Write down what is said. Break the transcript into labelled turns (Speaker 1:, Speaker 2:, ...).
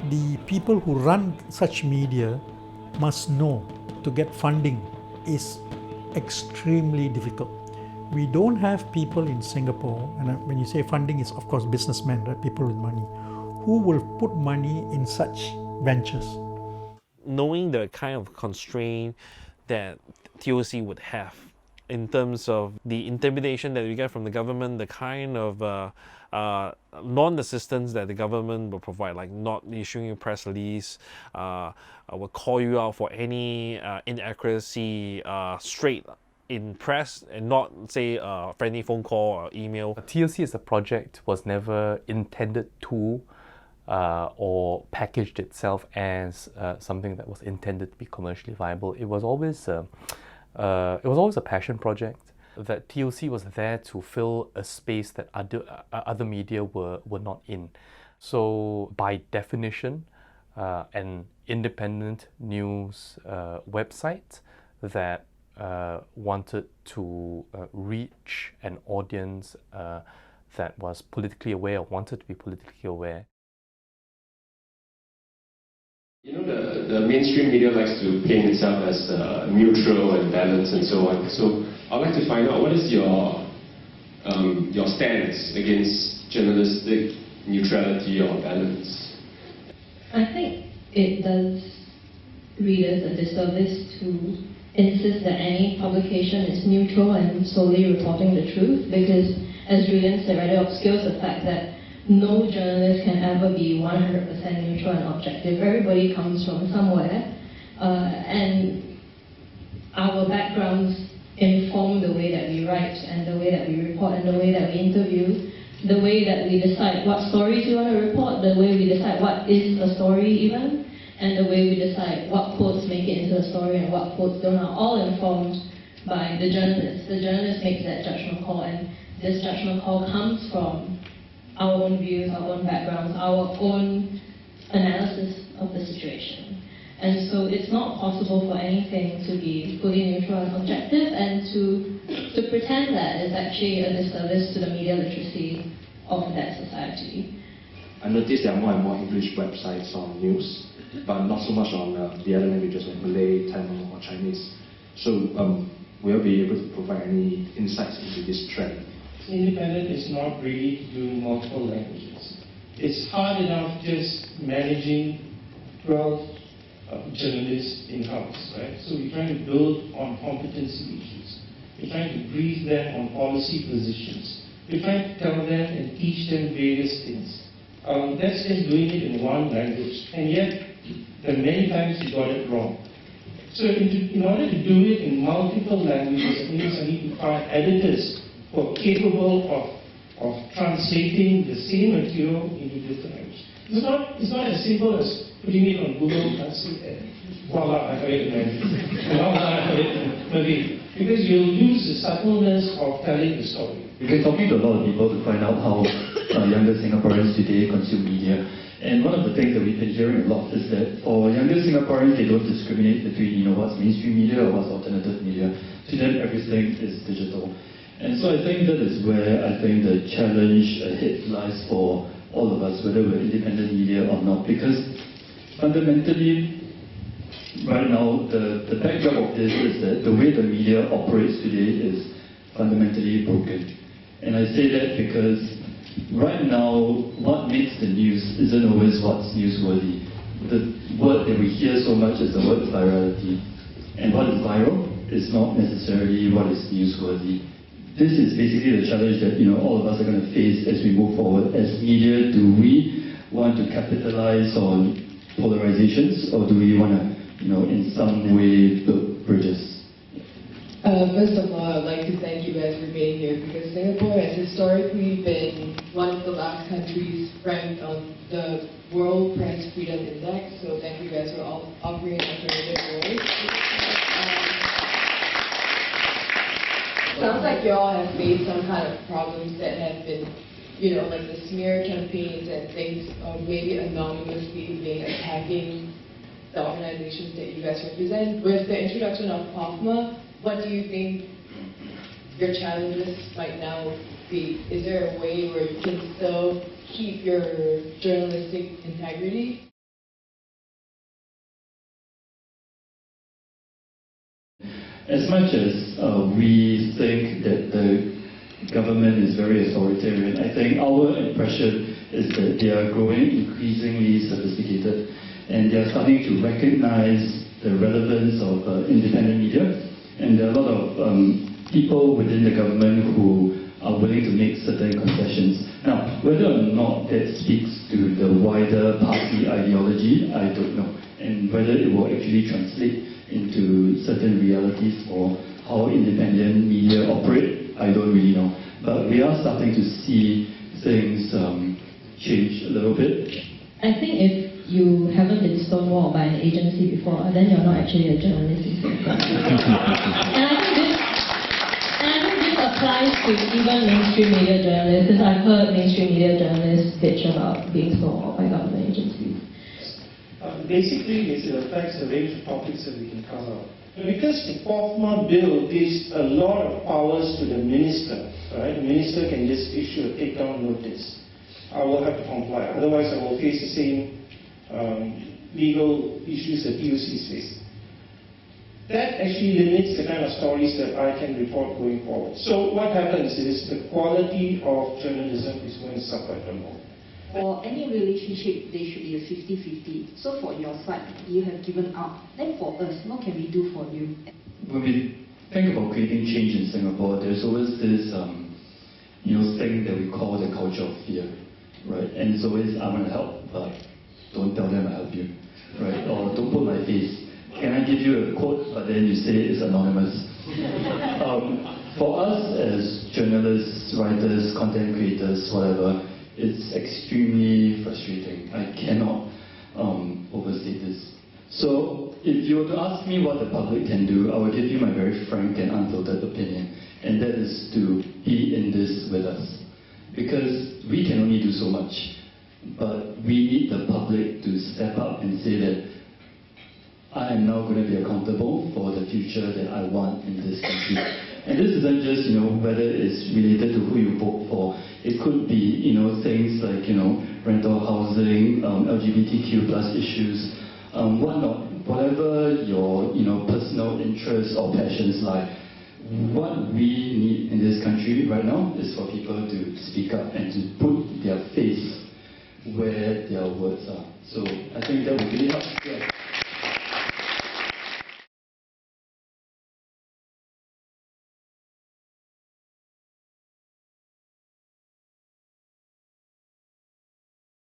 Speaker 1: the people who run such media must know to get funding is extremely difficult. We don't have people in Singapore, and when you say funding, is of course businessmen, right? People with money, who will put money in such ventures.
Speaker 2: Knowing the kind of constraint that TOC would have in terms of the intimidation that we get from the government, the kind of non-assistance that the government will provide, like not issuing a press release, will call you out for any inaccuracy straight in press and not say a friendly phone call or email.
Speaker 3: TOC as a project was never intended to or packaged itself as something that was intended to be commercially viable. It was always a passion project. That TOC was there to fill a space that other media were not in. So by definition, an independent news website that wanted to reach an audience that was politically aware or wanted to be politically aware.
Speaker 4: You know, the mainstream media likes to paint itself as neutral and balanced and so on. So I'd like to find out, what is your stance against journalistic neutrality or balance?
Speaker 5: I think it does readers a disservice to insist that any publication is neutral and solely reporting the truth, because, as Julian said, right, it obscures the fact that no journalist can ever be 100% neutral and objective. Everybody comes from somewhere, and our backgrounds inform the way that we write and the way that we report and the way that we interview, the way that we decide what stories we want to report, the way we decide what is a story even, and the way we decide what quotes make it into a story and what quotes don't, are all informed by the journalist. The journalist makes that judgment call, and this judgment call comes from our own views, our own backgrounds, our own analysis of the situation. And so it's not possible for anything to be fully neutral and objective, and to pretend that is actually a disservice to the media literacy of that society.
Speaker 6: I noticed there are more and more English websites on news, but not so much on the other languages like Malay, Tamil or Chinese. So will you be able to provide any insights into this trend?
Speaker 7: Independent is not really doing multiple languages. It's hard enough just managing 12 journalists in-house, right? So we're trying to build on competency issues. We're trying to brief them on policy positions. We're trying to tell them and teach them various things. That's just doing it in one language, and yet there are many times you got it wrong. So in order to do it in multiple languages, it means I need to find editors who are capable of translating the same material into different languages. It's not as simple as putting it on Google Translate and voila, I have it in Mandarin. Voila, I have it in Malay. Because you'll lose the subtleness of telling the story.
Speaker 8: We've been talking to a lot of people to find out how younger Singaporeans today consume media. And one of the things that we've been hearing a lot is that for younger Singaporeans, they don't discriminate between what's mainstream media or what's alternative media. To them, everything is digital. And so I think that is where I think the challenge ahead lies for all of us, whether we're independent media or not. Because fundamentally, right now, the backdrop of this is that the way the media operates today is fundamentally broken. And I say that because right now, what makes the news isn't always what's newsworthy. The word that we hear so much is the word virality. And what is viral is not necessarily what is newsworthy. This is basically the challenge that all of us are going to face as we move forward. As media, do we want to capitalize on polarizations, or do we want to, in some way build bridges?
Speaker 9: First of all, I'd like to thank you guys for being here, because Singapore has historically been one of the last countries ranked on the World Press Freedom Index, so thank you guys for all offering an alternative voice. Sounds like you all have faced some kind of problems that have been, like the smear campaigns and things, or maybe anonymously attacking the organizations that you guys represent. With the introduction of POFMA, what do you think your challenges might now be? Is there a way where you can still keep your journalistic integrity?
Speaker 8: As much as we think that the government is very authoritarian, I think our impression is that they are growing increasingly sophisticated, and they are starting to recognize the relevance of independent media, and there are a lot of people within the government who are willing to make certain concessions. Now, whether or not that speaks to the wider party ideology, I don't know, and whether it will actually translate into certain realities for how independent media operate, I don't really know. But we are starting to see things change a little bit.
Speaker 5: I think if you haven't been stonewalled by an agency before, then you're not actually a journalist in Singapore. and I think this applies to even mainstream media journalists, since I've heard mainstream media journalists bitch about being stonewalled by government agencies.
Speaker 7: Basically, it affects a range of topics that we can cover. Because the POFMA bill gives a lot of powers to the minister, right? The minister can just issue a takedown notice. I will have to comply, otherwise I will face the same legal issues that POC is facing. That actually limits the kind of stories that I can report going forward. So what happens is the quality of journalism is going to suffer at the moment.
Speaker 10: For any relationship, there should be a 50-50. So for your side, you have given up. Then for us, what can we do for you?
Speaker 8: When we think about creating change in Singapore, there's always this thing that we call the culture of fear, right? And it's always, I want to help, but don't tell them I help you, right? Or don't put my face. Can I give you a quote, but then you say it's anonymous? For us as journalists, writers, content creators, whatever, it's extremely frustrating. I cannot overstate this. So if you were to ask me what the public can do, I will give you my very frank and unfiltered opinion, and that is to be in this with us. Because we can only do so much, but we need the public to step up and say that I am now going to be accountable for the future that I want in this country. And this isn't just, whether it's related to who you vote for. It could be, things like, rental housing, LGBTQ plus issues, whatnot. Whatever your, personal interests or passions lie. What we need in this country right now is for people to speak up and to put their face where their words are. So I think that would really help. Yeah.